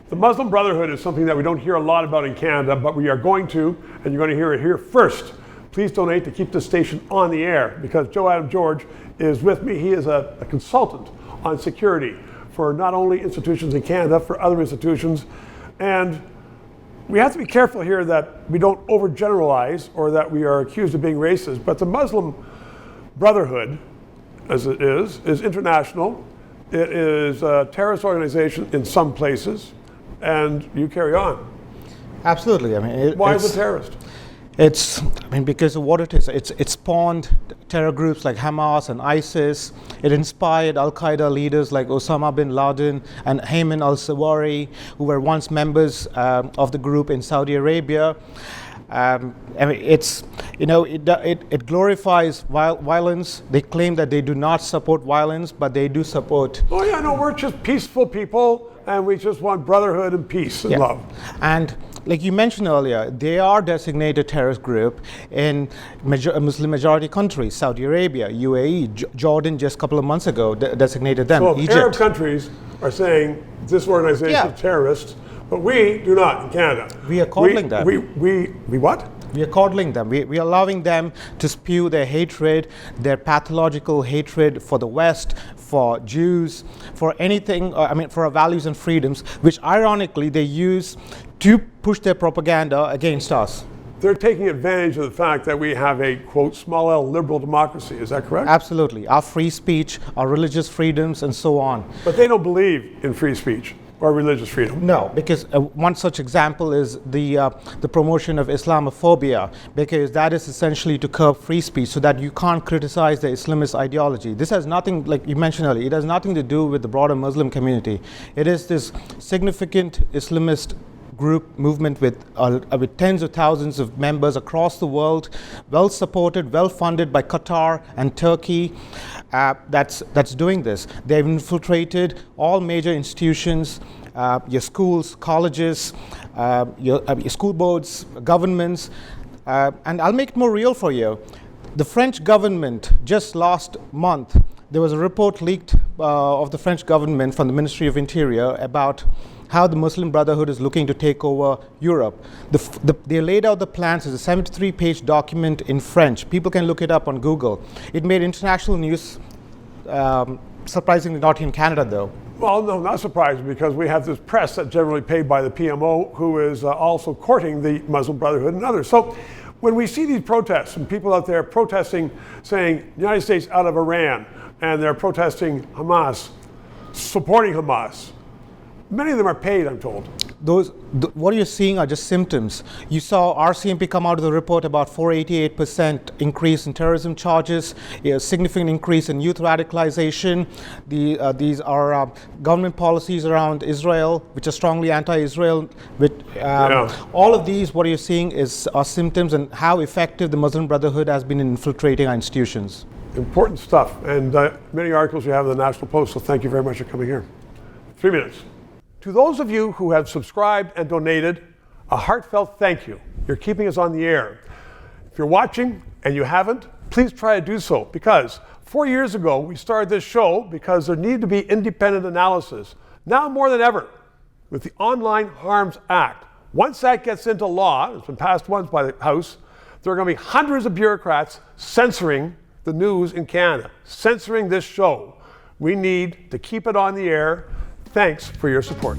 The Muslim Brotherhood is something that we don't hear a lot about in Canada, but we are going to, and you're going to hear it here first. Please donate to keep this station on the air, because Joe Adam George is with me. He is a consultant on security for not only institutions in Canada, for other institutions. And we have to be careful here that we don't overgeneralize or that we are accused of being racist, but the Muslim Brotherhood, as it is international. It is a terrorist organization in some places, and you carry on. Absolutely. I mean, why is it terrorist? Because of what it is. It spawned terror groups like Hamas and ISIS. It inspired Al-Qaeda leaders like Osama bin Laden and Ayman al-Zawahiri, who were once members of the group in Saudi Arabia. It glorifies violence. They claim that they do not support violence, but they do support. Oh yeah, no, we're just peaceful people, and we just want brotherhood and peace and love. And like you mentioned earlier, they are designated terrorist group in Muslim majority countries. Saudi Arabia, UAE, Jordan just a couple of months ago designated them. So Egypt. Arab countries are saying this organization is terrorist, but we do not in Canada. We are coddling them. We what? We are coddling them. We are allowing them to spew their hatred, their pathological hatred for the West, for Jews, for anything, for our values and freedoms, which ironically they use to push their propaganda against us. They're taking advantage of the fact that we have a, quote, small L liberal democracy. Is that correct? Absolutely. Our free speech, our religious freedoms, and so on. But they don't believe in free speech or religious freedom. No, because one such example is the promotion of Islamophobia, because that is essentially to curb free speech so that you can't criticize the Islamist ideology. This has nothing, like you mentioned earlier, it has nothing to do with the broader Muslim community. It is this significant Islamist group movement with tens of thousands of members across the world, well supported, well funded by Qatar and Turkey. That's doing this. They've infiltrated all major institutions, your schools, colleges, your school boards, governments, and I'll make it more real for you. The French government, just last month, there was a report leaked of the French government from the Ministry of Interior about how the Muslim Brotherhood is looking to take over Europe. They laid out the plans as a 73-page document in French. People can look it up on Google. It made international news, surprisingly not in Canada though. Well, no, not surprising, because we have this press that's generally paid by the PMO, who is also courting the Muslim Brotherhood and others. So when we see these protests and people out there protesting, saying United States out of Iran, and they're protesting Hamas, supporting Hamas, many of them are paid, I'm told. What you're seeing are just symptoms. You saw RCMP come out with a report about 488% increase in terrorism charges, a significant increase in youth radicalization. These are government policies around Israel, which are strongly anti-Israel. All of these, what you're seeing are symptoms and how effective the Muslim Brotherhood has been in infiltrating our institutions. Important stuff, and many articles you have in the National Post, so thank you very much for coming here. 3 minutes. To those of you who have subscribed and donated, a heartfelt thank you. You're keeping us on the air. If you're watching and you haven't, please try to do so, because 4 years ago we started this show because there needed to be independent analysis. Now more than ever, with the Online Harms Act. Once that gets into law, it's been passed once by the House, there are going to be hundreds of bureaucrats censoring the news in Canada, censoring this show. We need to keep it on the air. Thanks for your support.